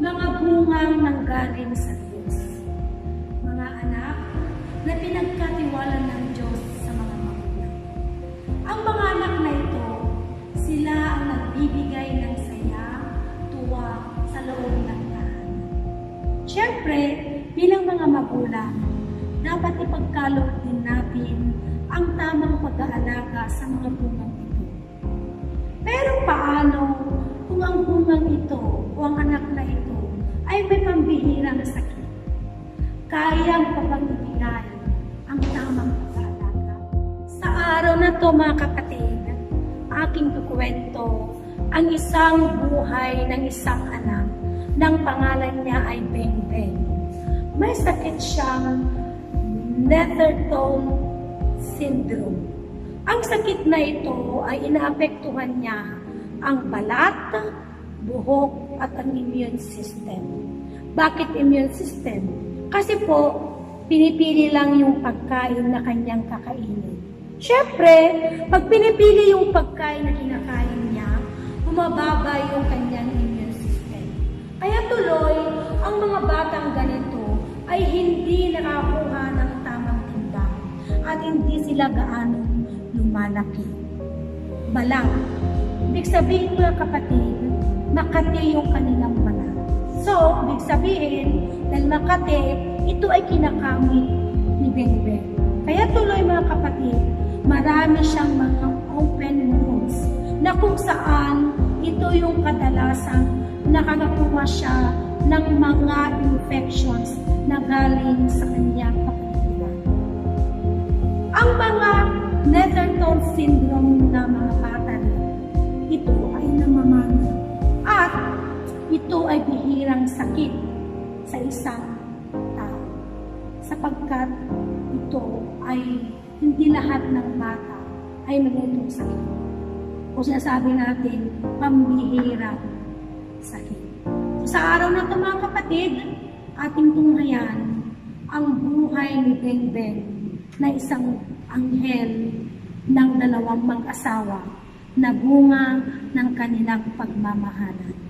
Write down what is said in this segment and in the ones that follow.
mga bungang nanggaling sa Diyos. Mga anak na pinagkatiwala ng Diyos sa mga magulang. Ang mga anak na ito, sila ang nagbibigay ng saya, tuwa sa loob ng tahanan. Siyempre, bilang mga magulang, dapat ipagkaloob din natin ang tamang pag-aalaga sa mga bungang ito. Pero paano kung ang bungang ito o ang anak na ito ay may pambihirang sakit? Kayang pagbibigay ang tamang pag-aalaga. Sa araw na to mga kapatid, aking kukwento ang isang buhay ng isang anak nang pangalan niya ay Bengbeng. May sakit siyang Netherton syndrome. Ang sakit na ito ay inaapektuhan niya ang balat, buhok at ang immune system. Bakit immune system? Kasi po, pinipili lang yung pagkain na kanyang kakainin. Siyempre, pag pinipili yung pagkain na kinakain niya, bumababa yung kanyang immune system. Kaya tuloy, ang mga batang ganito ay hindi nakakuha ng tamang timbang at hindi sila gaano lumalaki. Balang. Ibig sabihin mga kapatid, makati yung kanilang balat. So, ibig sabihin, dahil makati, ito ay kinakamit ni Bengbeng. Kaya tuloy mga kapatid, marami siyang mga open wounds na kung saan ito yung kadalasang nakakakuha siya ng mga infections na galing sa kanyang kapaligiran. Ang mga Netherton syndrome na mga bata ito ay namamana at ito ay bihirang sakit sa isang tao sapagkat ito ay hindi lahat ng bata ay mayroong sakit. O sinasabi natin, pambihirang sakit. So, sa araw na ito mga kapatid, ating tunghayan ang buhay ni Bengbeng na isang anghel ng dalawang mag-asawa na bunga ng kanilang pagmamahalan.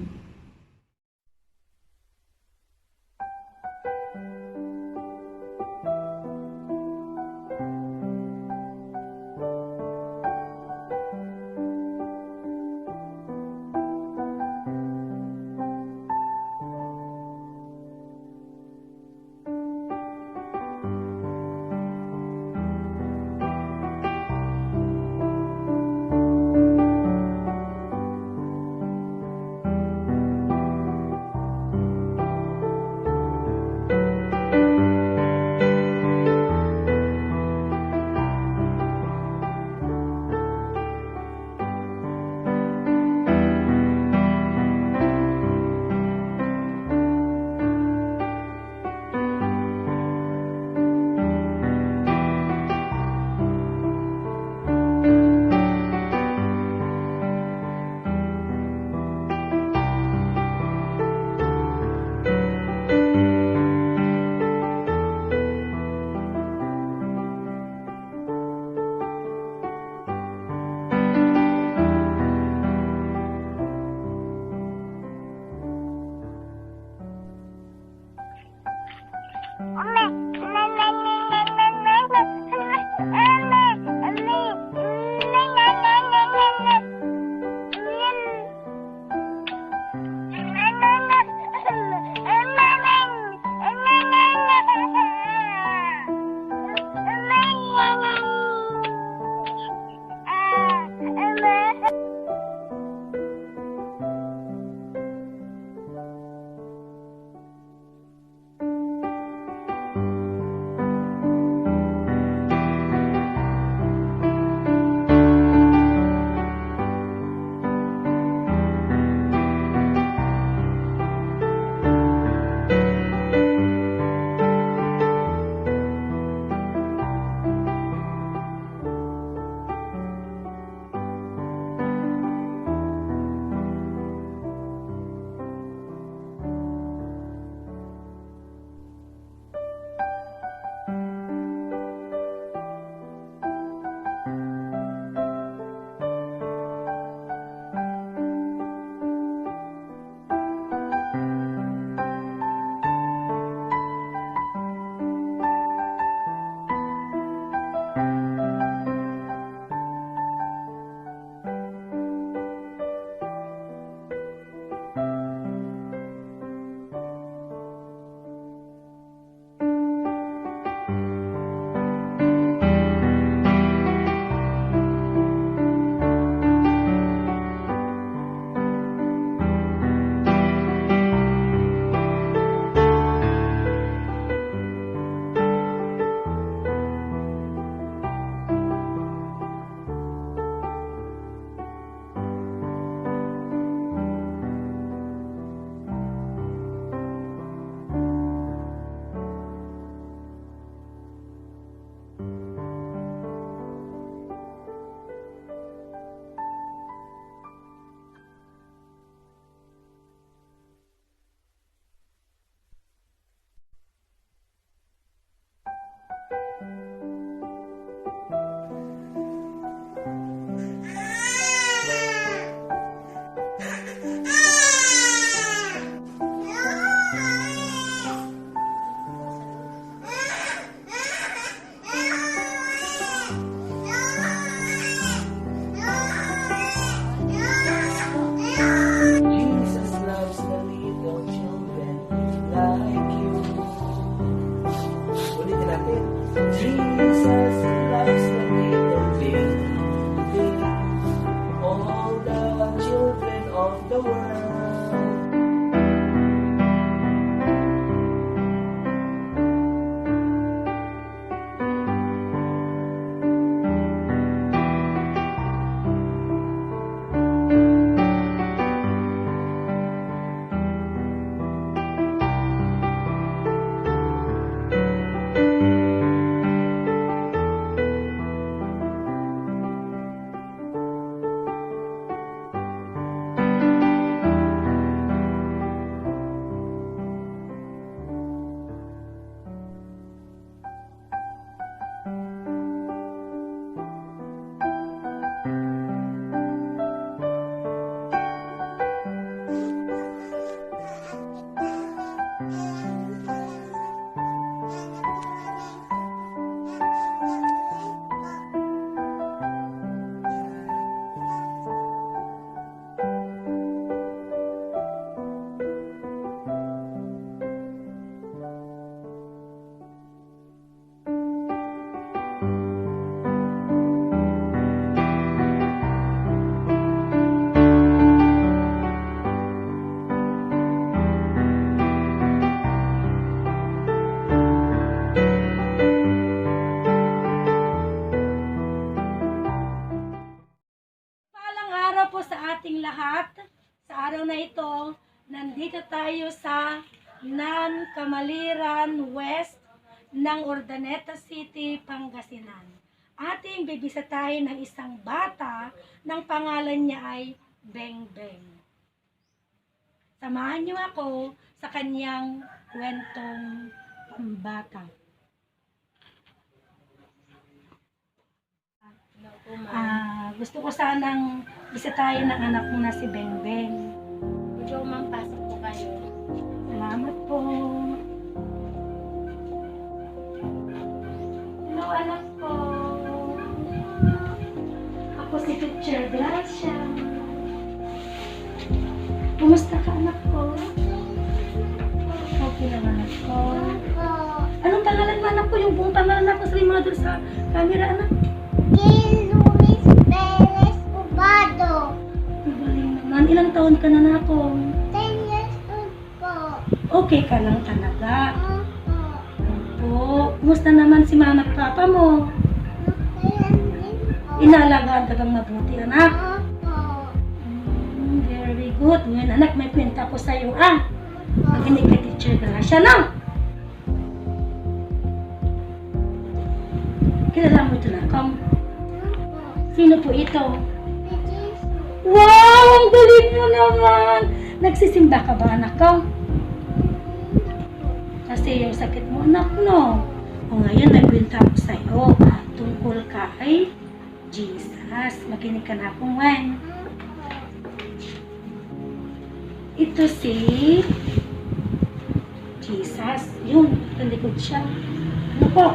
Nandito tayo sa Kamaliran West ng Urdaneta City, Pangasinan. Ating bibisitahin ng isang bata ng pangalan niya ay Beng Beng. Samahan niyo ako sa kanyang kwentong pambata. Gusto ko sanang bisitahin ng anak mo na si Beng Beng. Medyo pasok po kayo. Salamat po. Hello, anak ko. Ako si Teacher Gracia. Kumusta ka, anak ko? Okay lang, anak ko. Anong pangalan mo, anak ko? Yung buong pangalan ako sa mga doon sa camera, anak. Luis Perez Ubado. Magaling naman. Ilang taon ka na, anak ko? 10 years old po. Okay ka lang talaga. Opo. Opo. Kumusta naman si mama at papa mo? Ayan din po. Inalagaan ka bang mabuti, anak? Opo. Very good. Ngayon, anak, may kwenta ko sa'yo, Makinig ka, Teacher Gracia, no? Kilala mo ito na, Kong? Sino po ito? Wow! Ang galing mo naman! Nagsisimba ka ba, anak ko? Kasi yung sakit mo, anak, no? O ngayon, may kwenta ko sa'yo. Tungkol kay Jesus. Makinig ka na akong wen. Ito si Jesus. Yun, talikod siya. Ano po?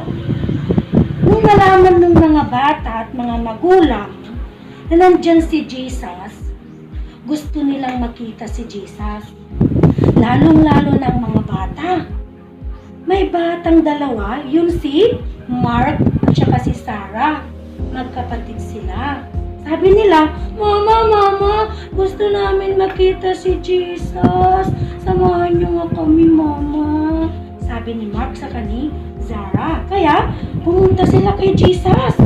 Nung nalaman ng mga bata at mga magulang na nandyan si Jesus, gusto nilang makita si Jesus. Lalong-lalo ng mga bata. May batang dalawa, yun si Mark at saka si Sarah. Magkapatid sila. Sabi nila, Mama, gusto namin makita si Jesus. Samahan niyo nga kami, Mama. Sabi ni Mark sa kani Zara. Kaya, pumunta sila kay Jesus.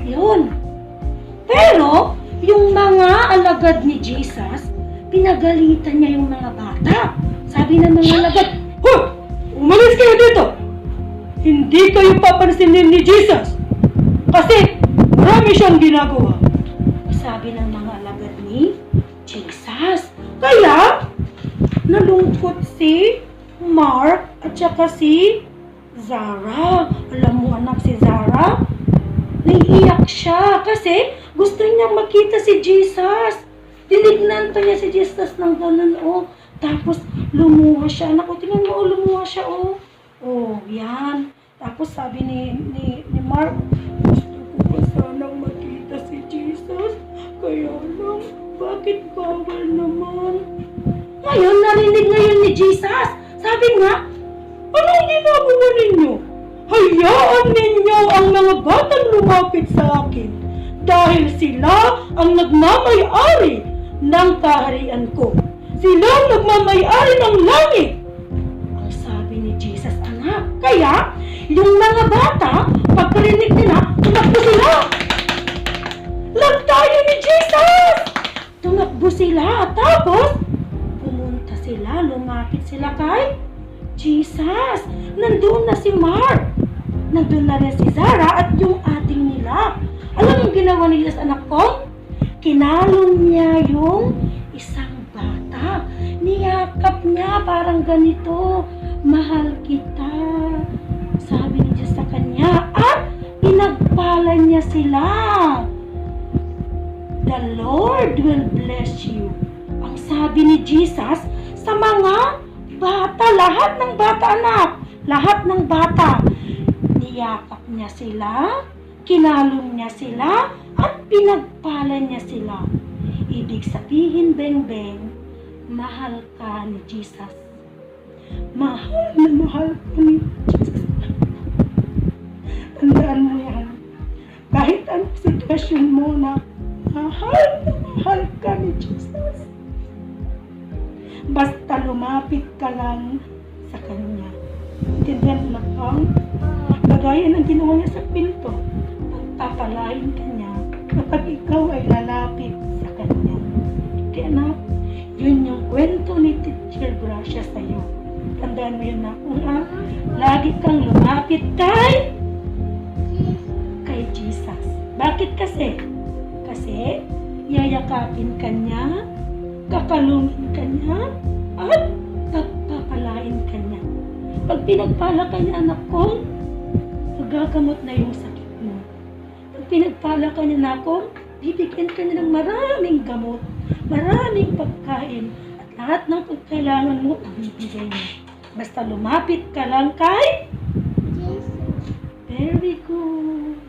Yun. Pero, yung mga alagad ni Jesus, pinagalitan niya yung mga bata. Sabi ng mga alagad, Hoy! Umalis kayo dito! Hindi kayo papansinin ni Jesus! Kasi, marami siyang ginagawa. Sabi ng mga alagad ni Jesus. Kaya, nalungkot si Mark at saka si Zara. Alam mo, anak, si Zara, naiiyak siya kasi gusto niya makita si Jesus. Tinignan pa niya si Jesus ng ganun, Tapos, lumuha siya. Anak, tingnan mo, lumuha siya, Oh, yan. Tapos, sabi ni Mark, gusto ko pa sanang makita si Jesus. Kaya lang, bakit bawal naman? Ngayon, narinig ngayon ni Jesus. Sabi nga, anong ginagawa ninyo? Hayaan ninyo ang mga batang lumapit sa akin dahil sila ang nagmamay-ari ng kaharian ko. Sila ang nagmamay-ari ng langit. Ang sabi ni Jesus, anak. Kaya, yung mga bata, pagkarinig nila, tumakbo sila. Tayo ni Jesus! Tumakbo sila. Tapos, pumunta sila, lumapit sila kay Jesus. Nandun na si Mark. Nandun na rin si Zara at yung ating nila. Alam mo ginawa ni Jesus, anak ko? Kinalong niya yung isang bata. Niyakap niya parang ganito. Mahal kita. Sabi ni Jesus sa kanya. At pinagpala niya sila. The Lord will bless you. Ang sabi ni Jesus sa mga bata, lahat ng bata, anak, lahat ng bata, niyakap niya sila, kinalong niya sila, at pinagpala niya sila. Ibig sabihin, Beng Beng, mahal ka ni Jesus. Mahal na mahal ka ni Jesus. Tandaan mo yan. Kahit anong sitwasyon mo na mahal ka ni Jesus. Basta lumapit ka lang sa Kanya. Intindihan mo lang, Kagaya ng ginawa niya sa pinto, pagpapalain ka niya kapag ikaw ay lalapit sa kanya. Kaya na, yun yung kwento ni Tito lumapit kay Jesus. Jesus. Bakit kasi? Kasi yayakapin ka niya, kakalungin ka niya, at pagpapalain ka niya. Pag pinagpala ka niya, anak ko, magagamot na yung sakit mo. Pag pinagpala ka niya, anak ko, bibigyan ka niya ng maraming gamot, maraming pagkain, at lahat ng pagkailangan mo, ibibigay niya. Basta lumapit ka lang kay Jesus. very good.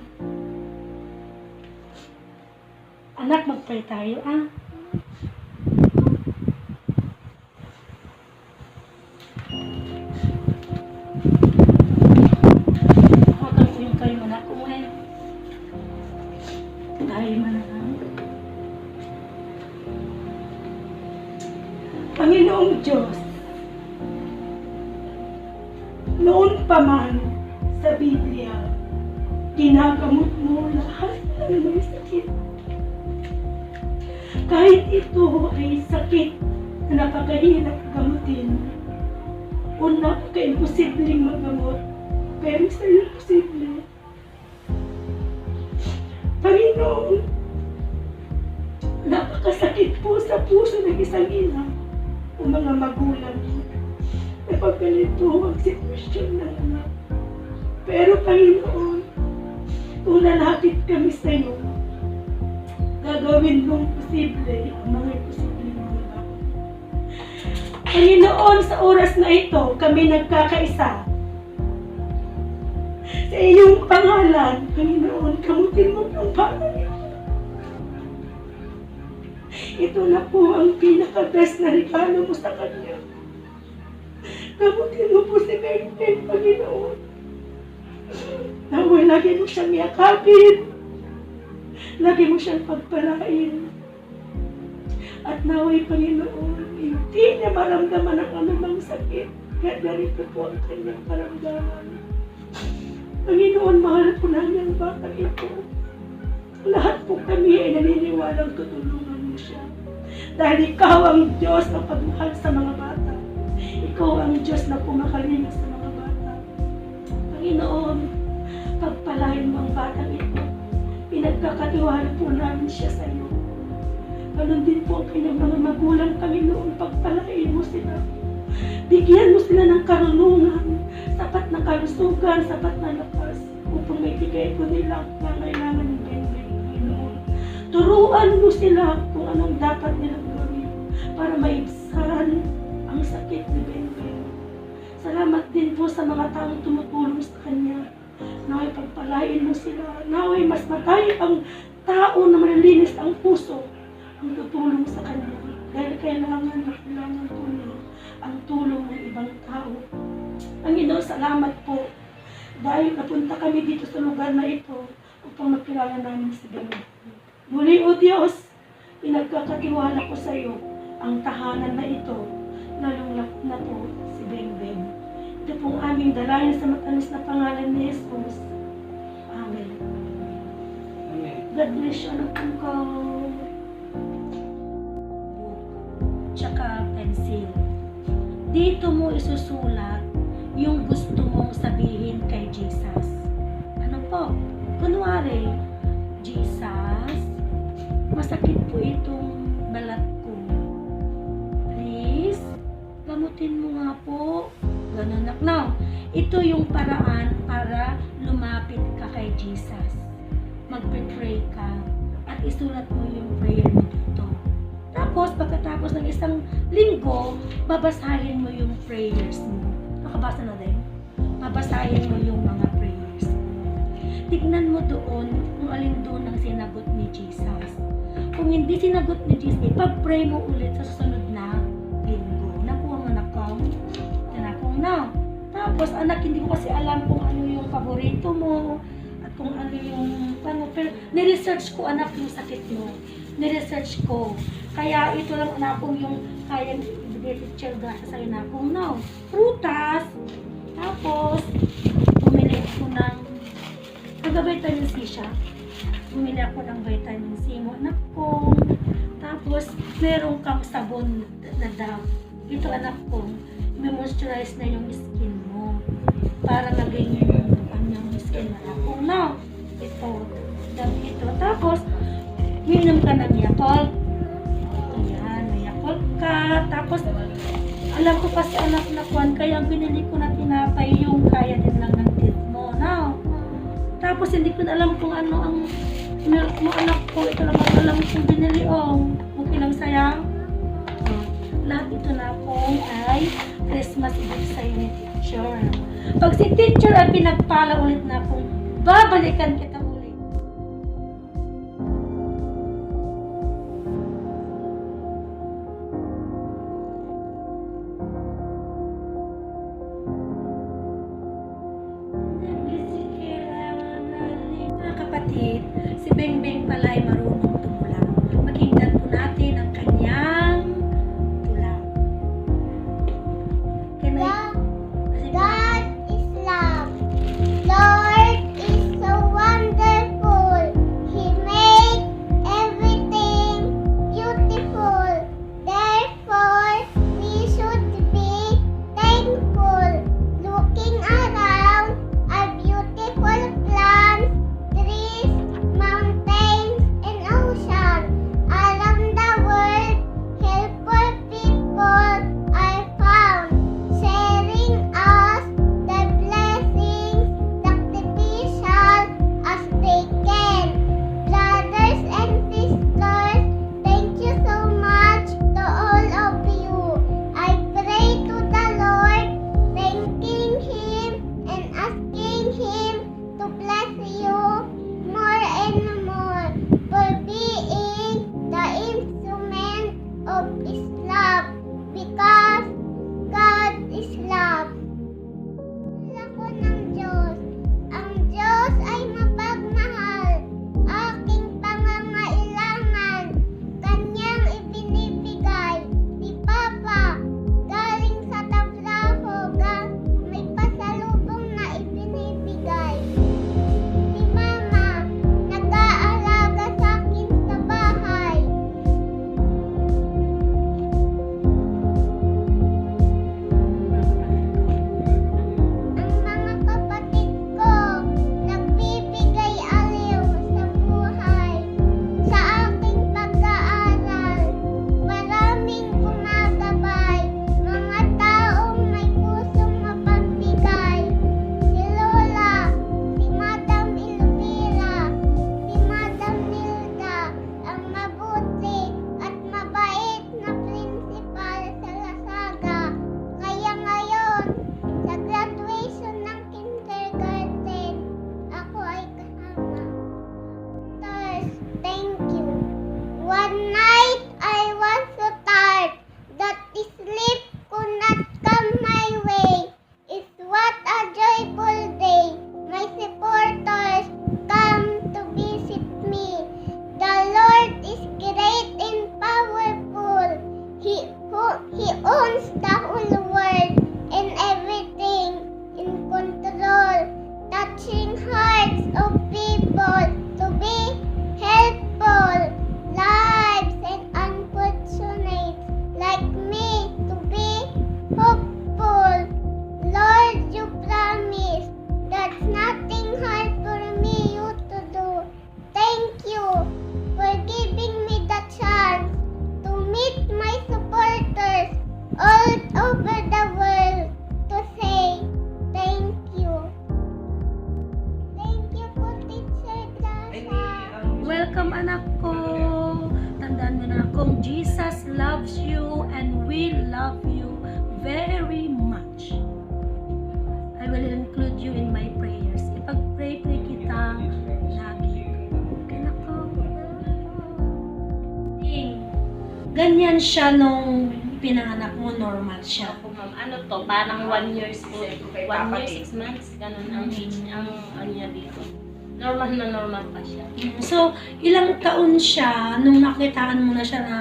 Anak, mag-pray tayo, ah. Hawakan ko yung kayo, anak ko, eh. Tayo man lang. Panginoong Diyos, noon pa man sa Biblia, ginagamot mo lahat ng may sakit. Kahit ito ay sakit na napakahirap gamutin, o napaka-imposibleng magamot, pero sa iyo posible. Panginoon, napakasakit po sa puso ng isang ina o mga magulang na pagkalito ang sitwasyon ng anak. Pero Panginoon, kung lalapit kami sa iyo, gagawin mong posible ang mga imposibleng mga bagay. Panginoon, sa oras na ito, kami nagkakaisa. Sa iyong pangalan, Panginoon, gamutin mo ang batang ito. Ito na po ang pinaka-best na regalo mo sa kanya. Gamutin mo po si Beng-Beng, Panginoon. Naway, lagi mo siyang yakapin. Lagi mo siyang pagpalain. At naway, Panginoon, hindi niya maramdaman ang anumang sakit. Kaya narito po ang kanyang karamdaman. Panginoon, mahal po namin ang batang ito. Lahat po kami ay naniniwalang tutulungan mo siya. Dahil ikaw ang Diyos na pagmahal sa mga bata. Ikaw ang Diyos na pumakalinga sa mga bata. Panginoon, pagpalain mo ang batang ito. Pinagkakatiwala po namin siya sa iyo. Ganon din po ang kanyang mga magulang, Panginoon, pagpalain mo sila. Bigyan mo sila ng karunungan, sapat na kalusugan, sapat na lakas, upang may bigay ko nila ang kailangan ng Beng-Beng, Panginoon. Turuan mo sila kung anong dapat nilang gawin para maibsan ang sakit ni Beng-Beng. Salamat din po sa mga taong tumutulong sa kanya. Naway pagpalain mo sila. Naway mas matay ang tao na malilinis ang puso ang tutulong sa kanya. Dahil kailangan po niya ang tulong ng ibang tao. Panginoon, salamat po. Dahil napunta kami dito sa lugar na ito upang magkilala namin si Beng-Beng. Muli, O Diyos, pinagkakatiwala ko sa iyo ang tahanan na ito, lalong na po si Beng-Beng. Ito pong aming dalayan sa matamis na pangalan ni Jesus. Amen. Amen. God bless you, anak ko. Tsaka pencil. Dito mo isusulat yung gusto mong sabihin kay Jesus. Ano po? Kunwari, Jesus, masakit po itong balat ko. Please, gamutin mo nga po. Ganun na. Now, ito yung paraan para lumapit ka kay Jesus. Magpe-pray ka at isulat mo yung prayer mo dito. Tapos, pagkatapos ng isang linggo, babasahin mo yung prayers mo. Nakabasa na din? Babasahin mo yung mga prayers mo. Tignan mo doon kung alin doon ang sinagot ni Jesus. Kung hindi sinagot ni Jesus, ipag-pray mo ulit sa susunod na linggo. Nakuha mo na kong na. Tapos, anak, hindi ko kasi alam kung ano yung paborito mo at kung ano yung pero niresearch ko, anak, yung sakit mo. Niresearch ko. Kaya ito lang, anak, kung yung kayang ibigay teacher gasa sa'yo na kung no. Prutas. Tapos, bumili ako ng taga-vitamin C siya. Bumili ako ng vitamin C mo, anak ko. Tapos, meron kang sabon na daw. Ito, anak ko, may moisturize na yung skin mo para maging yung skin na ako. No, ito. Ito. Tapos, minom ka ng Yakult. Ayan, may Yakult ka. Tapos, alam ko kasi anak na kwan, kaya ang binili ko na tinapay yung kaya din lang ng teeth mo. No? Tapos, hindi ko na alam kung ano ang milk mo, anak ko. Ito lang ang alam kong binili. Oh, okay lang sayang. Lahat ito na po ay Christmas gift sa ni teacher. Pag si teacher ay pinagpala ulit na kung babalikan kita ulit. Mga kapatid, si Bengbeng pala ay marunong tumula. Pakinggan po natin ang kanyang tula. Can I- God is love. Lord is so wonderful. He made everything beautiful. Therefore, we should be thankful. Looking around our beautiful plants, trees, mountains, and ocean. Around the world, helpful people are found, sharing us the blessings sacrificial as they can. Brothers and sisters, thank you so much to all of you. I pray to the Lord, thanking Him and asking Him to bless you more and more for being the instrument of His love, because God is love. Ako ng Diyos. Ang Diyos ay mapagmahal. Aking pangangailangan, Kanyang ibinibigay. Si Papa, galing sa trabaho, may pasalubong na ibinibigay. Si Mama, nag-aalaga sa akin sa bahay. Ang mga kapatid ko, nagbibigay aliw sa buhay. Sa aking pag-aaral, maraming gumagabay. Mga taong may pusong mapagbigay. Si Lola, si Madam Elvira, si Madam Nilda, ang mabuti at mabait na principal sa Lasaga. Kaya ngayon, sa graduation ng kindergarten, ako ay kasama. Thirst, thank you. One night I was so tired that sleep could not come my way. It's what a joyful day. My supporters come to visit me. The Lord is great and powerful. He owns the whole world and everything in control, touching hearts of people to be helpful, lives and unfortunate like me to be hopeful. Lord, you promise that's nothing hard for me you to do. Thank you for giving me the chance to meet my supporters all over the world to say thank you. Thank you po, Teacher Gracia. Welcome anak ko. Tandaan mo na kung Jesus loves you and we love you very much. I will include you in my prayers. Ipag-pray kita lagi. Anak ko. Ganyan siya nung pinanganak mo, normal siya. Ako, ma'am, ano to, parang 1 year old, 1 year, 6 months, ganun ang age, ang ano niya dito. Normal na normal pa siya. So, ilang taon siya nung nakitaan mo na siya na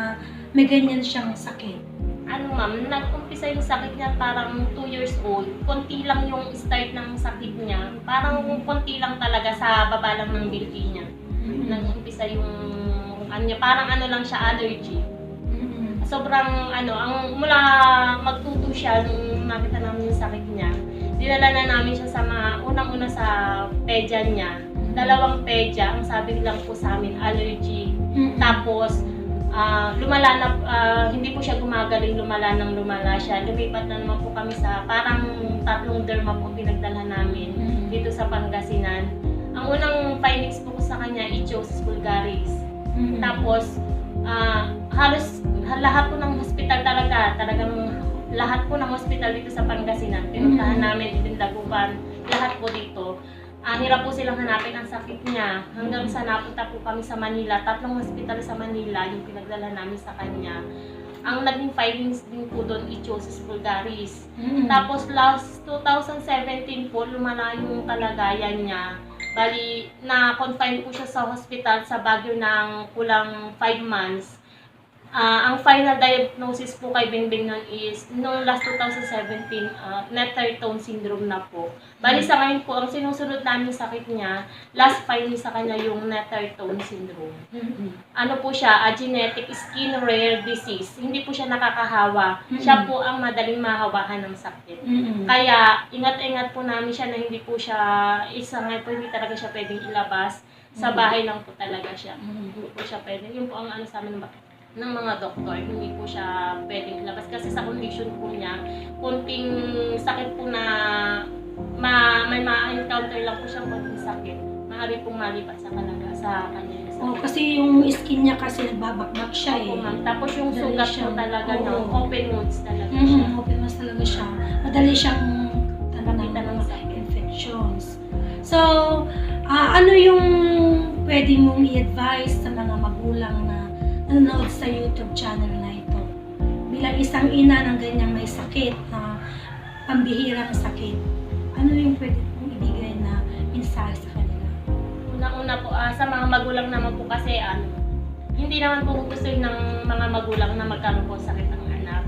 may ganyan siyang sakit? Ano ma'am, nag-umpisa yung sakit niya parang 2 years old. Konti lang yung start ng sakit niya. Parang konti lang talaga sa baba lang ng binti niya. Nag-umpisa yung ano niya, parang ano lang siya, allergy. Sobrang ano, ang mula magtuto siya nung nakita namin yung sakit niya. dinala na namin siya sa mga unang-una sa pedya niya. 2 pedya, ang sabi lang po sa amin, allergy. Tapos, lumala na, hindi po siya gumagaling, lumala siya. Lumipat na naman po kami sa parang 3 derma po pinagdala namin dito sa Pangasinan. Ang unang findings po ko sa kanya, Ichthyosis vulgaris. Tapos, halos lahat po ng hospital talagang lahat po ng hospital dito sa Pangasinan. Pinuntahan namin, Itindagupan, lahat po dito. Hirap po silang hanapin ang sakit niya. Hanggang sa napunta po kami sa Manila, 3 hospital sa Manila yung pinagdala namin sa kanya. Ang naging findings din po doon, Ichthyosis vulgaris. Tapos last 2017 po, lumala yung kalagayan niya. Bali, na-confine po siya sa hospital sa Baguio ng kulang 5 months. Ang final diagnosis po kay Bingbing nun is, noong last 2017, Netherton syndrome na po. Bali sa ngayon po, ang sinusunod namin sakit niya, last finding sa kanya yung Netherton syndrome. Ano po siya, a genetic skin rare disease. Hindi po siya nakakahawa. Siya po ang madaling mahawahan ng sakit. Kaya, ingat-ingat po namin siya na hindi po siya, isa ngayon po, hindi talaga siya pwedeng ilabas. Sa bahay lang po talaga siya. Hindi po siya pwedeng. Yun po ang ano sa amin ng mga doktor, hindi po siya pwedeng ilabas kasi sa condition po niya, kunting sakit po na may ma-encounter lang po siyang konting sakit, maaari pong malipat sa kanya. Kasi yung skin niya kasi nagbabakbak siya eh. Opo, ma'am. Tapos yung Madali sugat siyang- po talaga, oo. no, open wounds talaga siya. Open mas talaga siya. Madali siyang Nakita ng mga sakit. infections. So, ano yung pwede mong i-advise sa mga magulang na nanonood sa YouTube channel na ito? Bilang isang ina ng ganyang may sakit na pambihirang sakit, ano yung pwede mong ibigay na mensahe sa kanila? Una-una po, sa mga magulang naman po kasi, hindi naman po gusto ng mga magulang na magkaroon po sakit ng anak.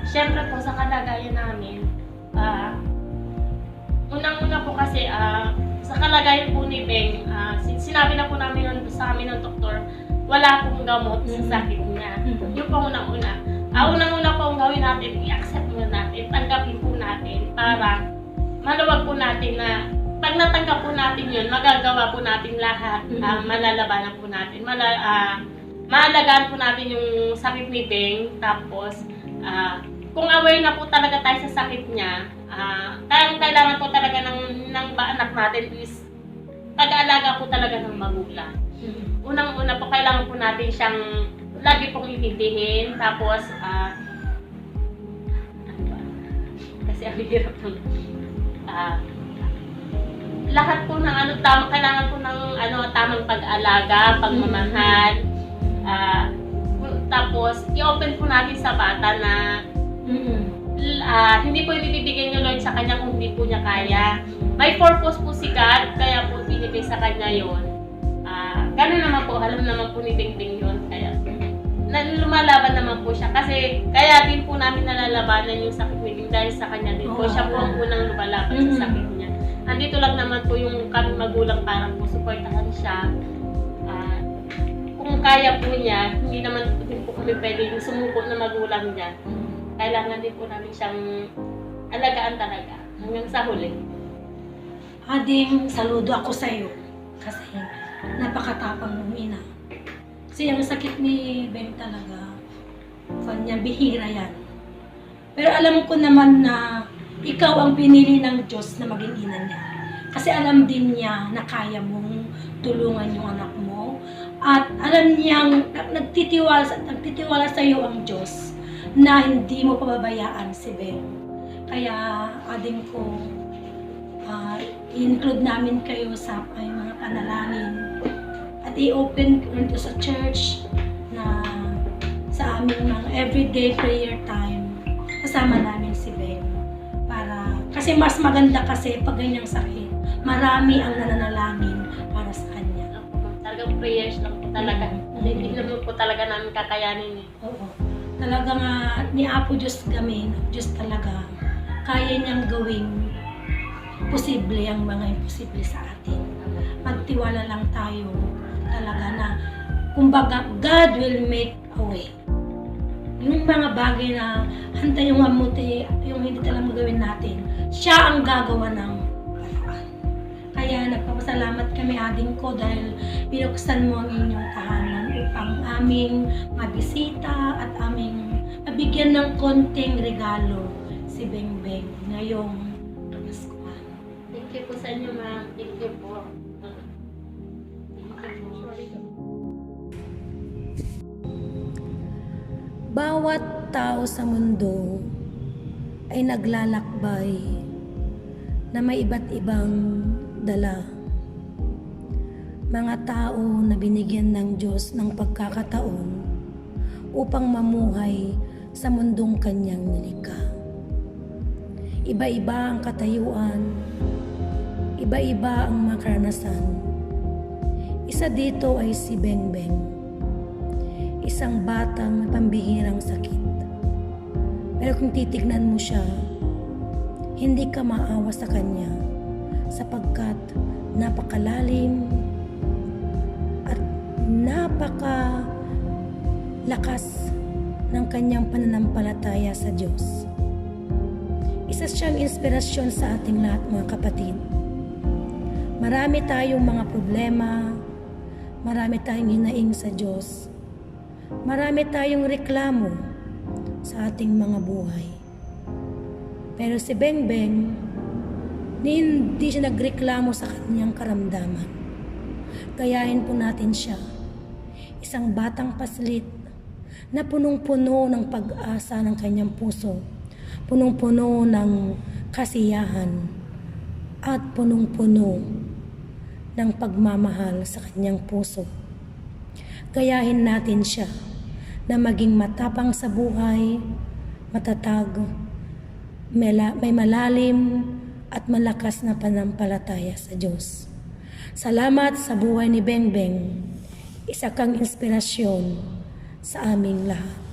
Siyempre po, sa kalagayan namin, unang-una po kasi, sa kalagayan po ni Beng, sinabi na po namin sa amin ng doktor, wala pong gamot sa sakit niya. Yung po unang-una. Unang-una po ang gawin natin, i-accept muna natin, tanggapin po natin para maluwag po natin na pag natanggap po natin yun, magagawa po natin lahat, malalabanan po natin, maalagaan po natin yung sakit ni Beng, tapos kung aware na po talaga tayo sa sakit niya, kailangan po talaga ng anak natin is pag-aalaga po talaga ng magulang. Unang-una po, kailangan po natin siyang lagi pong itindihin, tapos kasi ang hirap ng lahat po ng kailangan po ng tamang pag-alaga, pagmamahal, tapos i-open po natin sa bata na hindi po ibibigay ni Lord sa kanya kung hindi po niya kaya. May purpose po si God, kaya po binigay sa kanya yon. Ganun naman po, alam naman po ni Bingbing yun. Kaya lumalaban naman po siya. Kasi kaya din po namin nalalabanan yung sakit ni Bing dahil sa kanya din po. Siya po ang unang lumalaban sa sakit niya. Andito lang naman po yung kami magulang para po supportahan siya. Kung kaya po niya, hindi naman din po kami pwedeng sumuko na magulang niya. Kailangan din po namin siyang alagaan talaga hanggang sa huli. Ading, saludo ako sa iyo kasi napakatapang mong ina. Kasi ang sakit ni Beng talaga, kanya bihira yan. Pero alam ko naman na ikaw ang pinili ng Diyos na maging ina niya. Kasi alam din niya na kaya mong tulungan yung anak mo. At alam niyang nagtitiwala sa iyo ang Diyos na hindi mo pababayaan si Beng. Kaya ading ko, i-include namin kayo sa mga panalangin at i-open ko sa church na sa aming mga everyday prayer time kasama namin si Beng kasi mas maganda kasi pag ganyang sakit marami ang nananalangin para sa kanya. Talagang prayers lang po talaga. Hindi naman po talaga namin kakayanin. Oo. Talaga nga ni Apo Diyos Diyos talaga kaya niyang gawing posible ang mga imposible sa atin. Magtiwala lang tayo talaga na kumbaga God will make a way. Yung mga bagay na hantay yung amuti, yung hindi talagang gawin natin, siya ang gagawa ng paraan. Kaya nagpapasalamat kami ading ko dahil binuksan mo ang inyong tahanan upang aming mabisita at aming mabigyan ng konting regalo si Bengbeng ngayong Paskuhan. Thank you po sa inyo, ma'am. Thank you po. Bawat tao sa mundo ay naglalakbay na may iba't ibang dala. Mga tao na binigyan ng Diyos ng pagkakataon upang mamuhay sa mundong kanyang nilikha. Iba-iba ang katayuan, iba-iba ang mga karanasan. Isa dito ay si Bengbeng, isang batang may pambihirang sakit. Pero kung titignan mo siya, hindi ka maawa sa kanya sapagkat napakalalim at napakalakas ng kanyang pananampalataya sa Diyos. Isa siyang inspirasyon sa ating lahat, mga kapatid. Marami tayong mga problema, marami tayong hinaing sa Diyos, marami tayong reklamo sa ating mga buhay. Pero si Bengbeng, hindi siya nagreklamo sa kanyang karamdaman. Gayahin po natin siya. Isang batang paslit na punong-puno ng pag-asa ng kanyang puso, punong-puno ng kasiyahan, at punong-puno ng pagmamahal sa kanyang puso. Gayahin natin siya na maging matapang sa buhay, matatag, may malalim at malakas na panampalataya sa Diyos. Salamat sa buhay ni Bengbeng. Isa kang inspirasyon sa aming lahat.